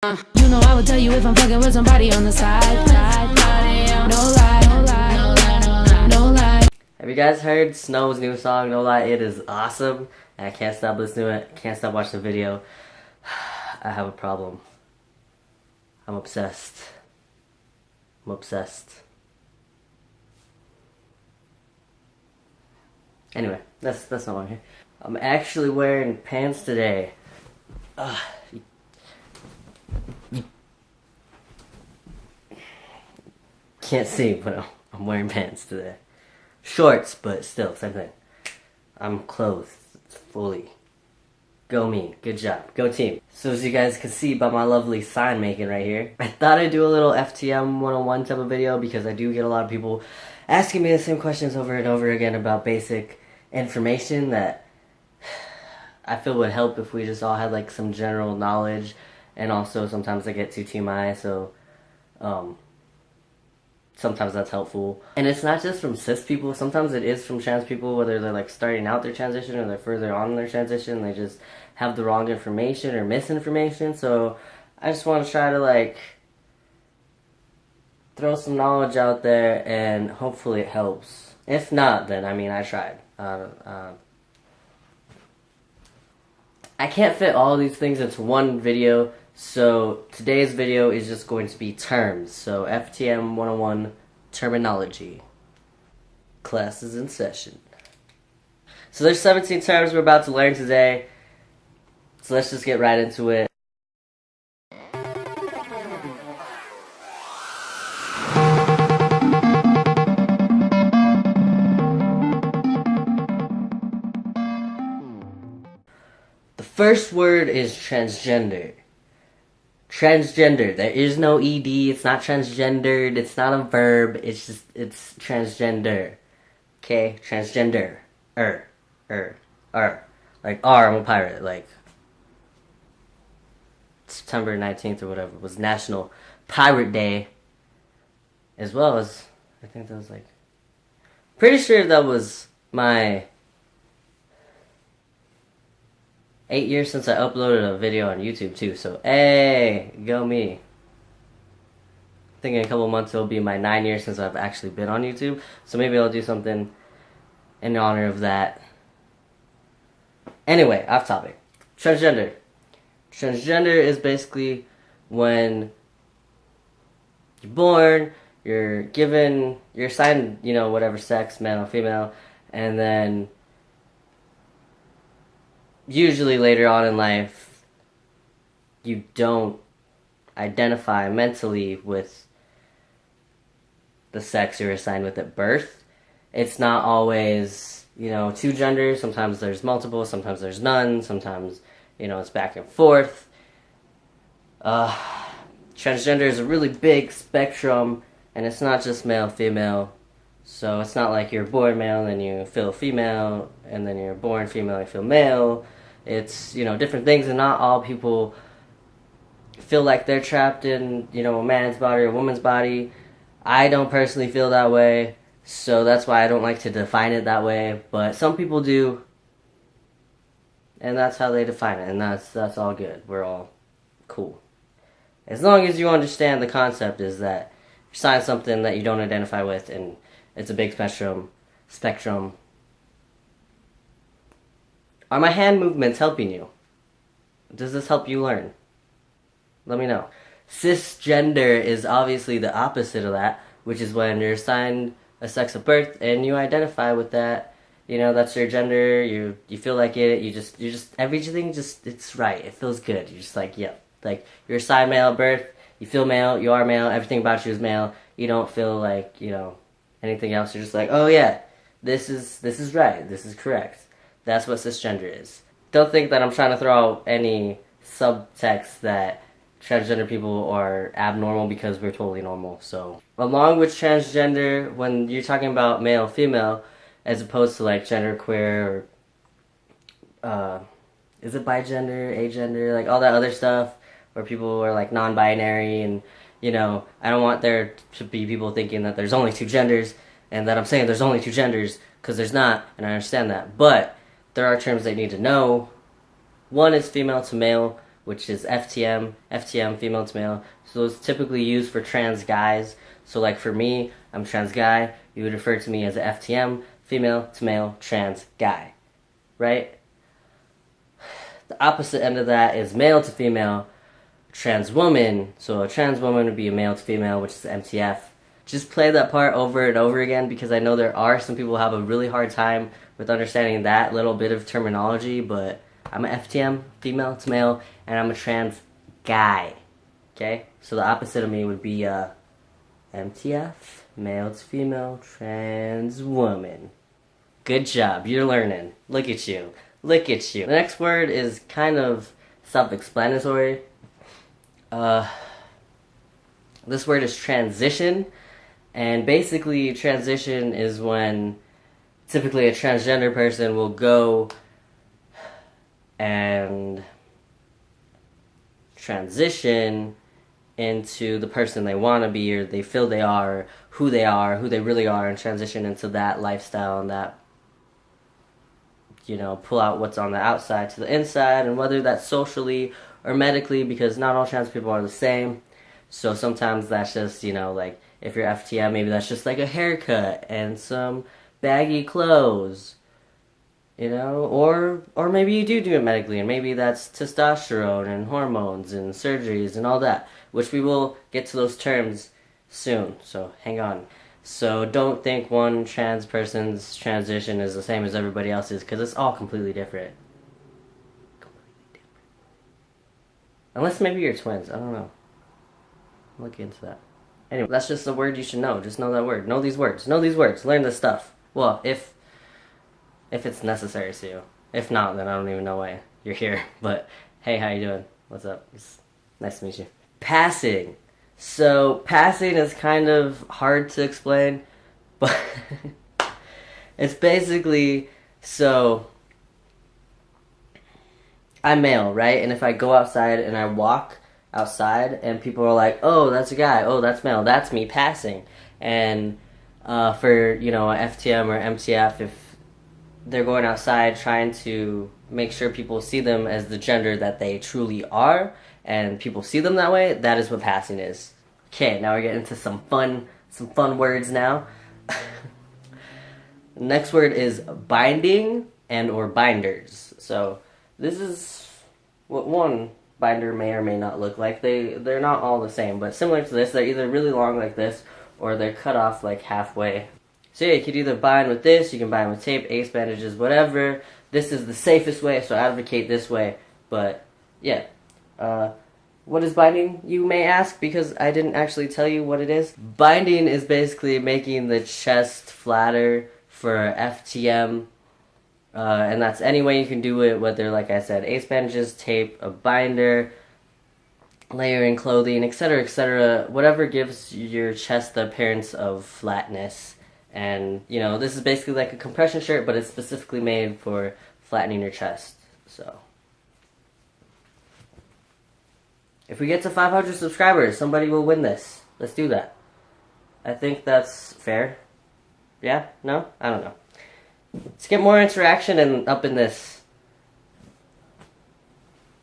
You know I would tell you if I'm fucking with somebody on the side. No lie, no lie, no lie, no lie, no lie. Have you guys heard Snow's new song, No Lie? It is awesome, and I can't stop listening to it, can't stop watching the video. I have a problem. I'm obsessed. I'm obsessed. Anyway, that's not why I'm here. I'm actually wearing pants today. You can't see, but I'm wearing pants today. Shorts, but still, same thing. I'm clothed fully. Go me. Good job. Go team. So as you guys can see by my lovely sign making right here, I thought I'd do a little FTM 101 type of video because I do get a lot of people asking me the same questions over and over again about basic information that I feel would help if we just all had like some general knowledge. And also sometimes I get too TMI, so sometimes that's helpful. And it's not just from cis people, sometimes it is from trans people, whether they're like starting out their transition or they're further on in their transition, they just have the wrong information or misinformation. So I just want to try to like throw some knowledge out there and hopefully it helps. If not, then I mean I tried. I can't fit all these things into one video, so today's video is just going to be terms. So FTM 101 terminology. Class is in session. So there's 17 terms we're about to learn today. So let's just get right into it. The first word is transgender. Transgender. There is no ED. It's not transgendered. It's not a verb. It's transgender. Okay? Transgender. Like R, I'm a pirate. Like September 19th or whatever was National Pirate Day. As well as, I think that was like, pretty sure that was my 8 years since I uploaded a video on YouTube too, so hey, go me. I think in a couple months it'll be my 9 years since I've actually been on YouTube, so maybe I'll do something in honor of that. Anyway, off topic. Transgender. Transgender is basically when you're born, you're given, you're assigned, you know, whatever sex, male or female, and then usually later on in life, you don't identify mentally with the sex you're assigned with at birth. It's not always, you know, two genders. Sometimes there's multiple, sometimes there's none, sometimes, you know, it's back and forth. Transgender is a really big spectrum, and it's not just male, female. So it's not like you're born male and then you feel female, and then you're born female and you feel male. It's, you know, different things, and not all people feel like they're trapped in, you know, a man's body or a woman's body. I don't personally feel that way, so that's why I don't like to define it that way, but some people do, and that's how they define it, and that's all good. We're all cool. As long as you understand the concept is that you sign something that you don't identify with, and it's a big spectrum. Are my hand movements helping you? Does this help you learn? Let me know. Cisgender is obviously the opposite of that, which is when you're assigned a sex at birth and you identify with that. You know, that's your gender, you feel like it, you just, everything just, it's right, it feels good. You're just like, yeah. Like, you're assigned male at birth, you feel male, you are male, everything about you is male. You don't feel like, you know, anything else. You're just like, oh yeah, this is right, this is correct. That's what cisgender is. Don't think that I'm trying to throw out any subtext that transgender people are abnormal because we're totally normal. So, along with transgender, when you're talking about male, female, as opposed to like genderqueer or is it bigender, agender, like all that other stuff where people are like non-binary, and you know, I don't want there to be people thinking that there's only two genders and that I'm saying there's only two genders, because there's not, and I understand that. But there are terms they need to know. One is female to male, which is FTM, FTM, female to male. So it's typically used for trans guys. So like for me, I'm a trans guy. You would refer to me as a FTM, female to male, trans guy, right? The opposite end of that is male to female, trans woman. So a trans woman would be a male to female, which is MTF. Just play that part over and over again, because I know there are some people who have a really hard time with understanding that little bit of terminology, but I'm an FTM, female to male, and I'm a trans guy, okay? So the opposite of me would be MTF, male to female, trans woman. Good job, you're learning. Look at you. Look at you. The next word is kind of self-explanatory. This word is transition. And basically, transition is when typically a transgender person will go and transition into the person they want to be, or they feel they are, who they really are, and transition into that lifestyle and that, pull out what's on the outside to the inside, and whether that's socially or medically, because not all trans people are the same. So sometimes that's just, like, if you're FTM, maybe that's just like a haircut and some baggy clothes, or maybe you do it medically, and maybe that's testosterone and hormones and surgeries and all that, which we will get to those terms soon, so hang on. So don't think one trans person's transition is the same as everybody else's, because it's all completely different. Unless maybe you're twins, I don't know. Look into that. Anyway, that's just a word you should know. Just know that word. Know these words. Know these words. Learn this stuff. Well, if it's necessary to you. If not, then I don't even know why you're here. But hey, how you doing? What's up? It's nice to meet you. Passing. So passing is kind of hard to explain, but it's basically, so I'm male, right? And if I go outside and I walk outside and people are like, oh, that's a guy, oh, that's male, that's me passing. And for, FTM or MTF, if they're going outside trying to make sure people see them as the gender that they truly are, and people see them that way, that is what passing is. Okay, now we're getting into some fun words now. Next word is binding and or binders. So this is what one binder may or may not look like. They're not all the same, but similar to this, they're either really long like this, or they're cut off like halfway. So yeah, you could either bind with this, you can bind with tape, ace bandages, whatever. This is the safest way, so I advocate this way. But yeah, what is binding, you may ask, because I didn't actually tell you what it is. Binding is basically making the chest flatter for FTM. And that's any way you can do it, whether, like I said, ace bandages, tape, a binder, layering clothing, etc., etc., whatever gives your chest the appearance of flatness. And, this is basically like a compression shirt, but it's specifically made for flattening your chest. So if we get to 500 subscribers, somebody will win this. Let's do that. I think that's fair. Yeah? No? I don't know. Let's get more interaction and up in this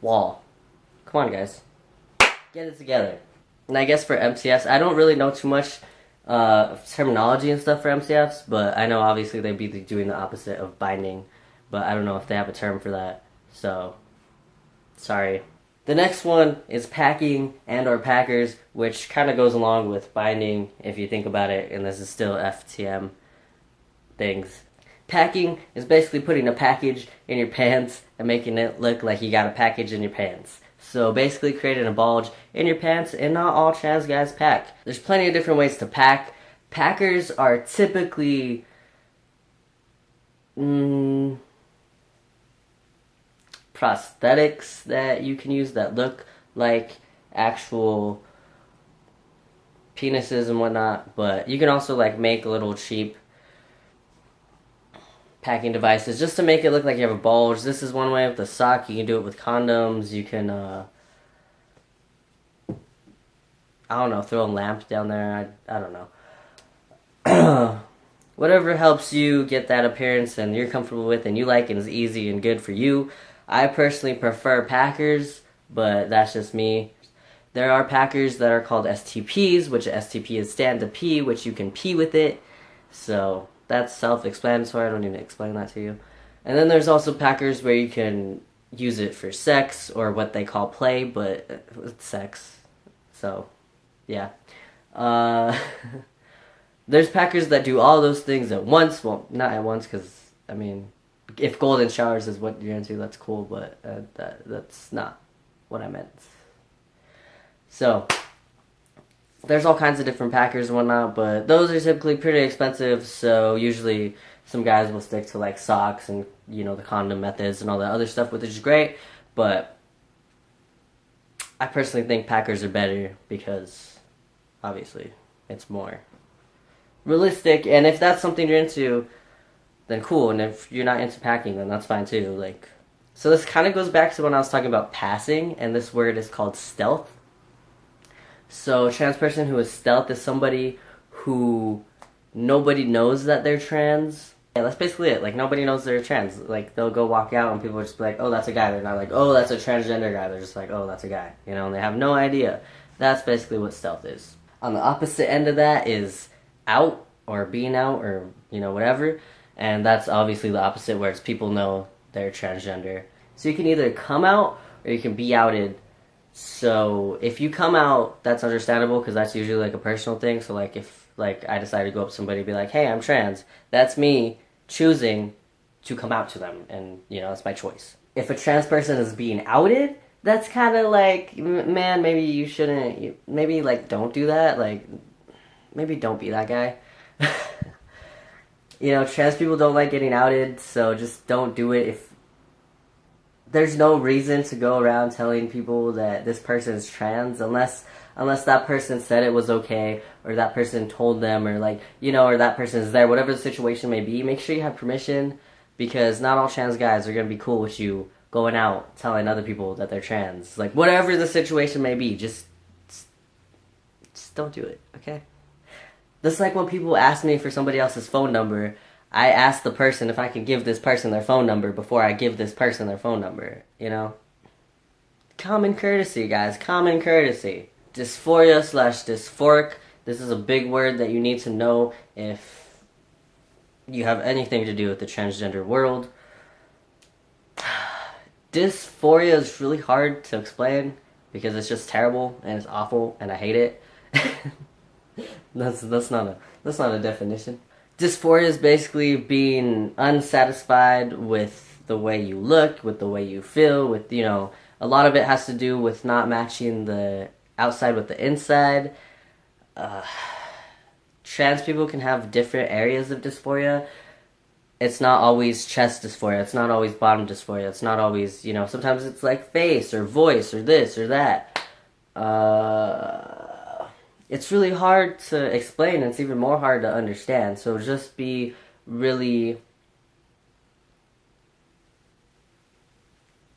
wall. Come on, guys. Get it together. And I guess for MTFs, I don't really know too much terminology and stuff for MTFs, but I know obviously they'd be doing the opposite of binding, but I don't know if they have a term for that, so sorry. The next one is packing and or packers, which kind of goes along with binding if you think about it, and this is still FTM things. Packing is basically putting a package in your pants and making it look like you got a package in your pants. So basically creating a bulge in your pants, and not all trans guys pack. There's plenty of different ways to pack. Packers are typically prosthetics that you can use that look like actual penises and whatnot, but you can also like make little cheap packing devices just to make it look like you have a bulge. This is one way with the sock. You can do it with condoms. You can I don't know, throw a lamp down there. I don't know. Whatever helps you get that appearance and you're comfortable with and you like and is easy and good for you. I personally prefer packers but that's just me. There are packers that are called STPs, which STP is stand to pee, which you can pee with it. So that's self-explanatory. I don't need to explain that to you. And then there's also packers where you can use it for sex or what they call play, but it's sex. So, yeah. There's packers that do all those things at once. Well, not at once, because, I mean, if golden showers is what you're into, that's cool, but that's not what I meant. So, there's all kinds of different packers and whatnot, but those are typically pretty expensive, so usually some guys will stick to, like, socks and, you know, the condom methods and all that other stuff, which is great, but I personally think packers are better because, obviously, it's more realistic, and if that's something you're into, then cool, and if you're not into packing, then that's fine too, like. So this kind of goes back to when I was talking about passing, and this word is called stealth. So a trans person who is stealth is somebody who nobody knows that they're trans. Yeah, that's basically it. Like, nobody knows they're trans. Like, they'll go walk out and people will just be like, oh, that's a guy. They're not like, oh, that's a transgender guy. They're just like, oh, that's a guy. You know, and they have no idea. That's basically what stealth is. On the opposite end of that is out, or being out, or, you know, whatever. And that's obviously the opposite, where it's people know they're transgender. So you can either come out, or you can be outed. So if you come out, that's understandable, because that's usually like a personal thing. So like if like I decide to go up to somebody and be like, hey, I'm trans, that's me choosing to come out to them, and you know, that's my choice. If a trans person is being outed, that's kind of like, man, maybe you shouldn't, maybe like don't do that, like maybe don't be that guy. You know, trans people don't like getting outed, so just don't do it. If there's no reason to go around telling people that this person is trans, unless that person said it was okay, or that person told them, or like, you know, or that person is there, whatever the situation may be. Make sure you have permission, because not all trans guys are gonna be cool with you going out telling other people that they're trans. Like, whatever the situation may be, just don't do it, okay? That's like when people ask me for somebody else's phone number, I ask the person if I can give this person their phone number before I give this person their phone number, you know? Common courtesy, guys, common courtesy. Dysphoria/dysphoric. This is a big word that you need to know if you have anything to do with the transgender world. Dysphoria is really hard to explain because it's just terrible and it's awful and I hate it. That's not a definition. Dysphoria is basically being unsatisfied with the way you look, with the way you feel, with, you know, a lot of it has to do with not matching the outside with the inside. Trans people can have different areas of dysphoria. It's not always chest dysphoria, it's not always bottom dysphoria, it's not always, you know, sometimes it's like face or voice or this or that. It's really hard to explain, and it's even more hard to understand, so just be really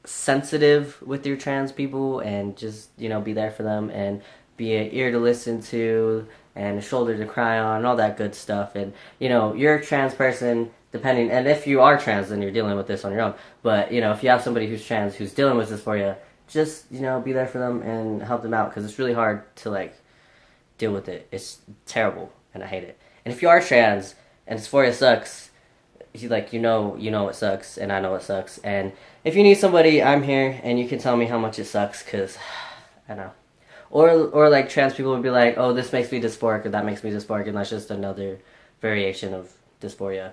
sensitive with your trans people, and just, you know, be there for them, and be an ear to listen to, and a shoulder to cry on, and all that good stuff. And, you know, you're a trans person, depending, and if you are trans, then you're dealing with this on your own, but, you know, if you have somebody who's trans who's dealing with this for you, just, you know, be there for them and help them out, because it's really hard to, like, deal with it. It's terrible, and I hate it. And if you are trans, and dysphoria sucks, you know it sucks, and I know it sucks, and if you need somebody, I'm here, and you can tell me how much it sucks, because I know. Or like, trans people would be like, oh, this makes me dysphoric, or that makes me dysphoric, and that's just another variation of dysphoria.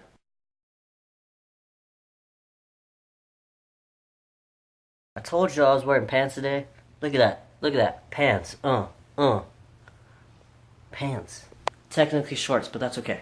I told you I was wearing pants today. Look at that. Look at that. Pants. Pants. Technically shorts, but that's okay.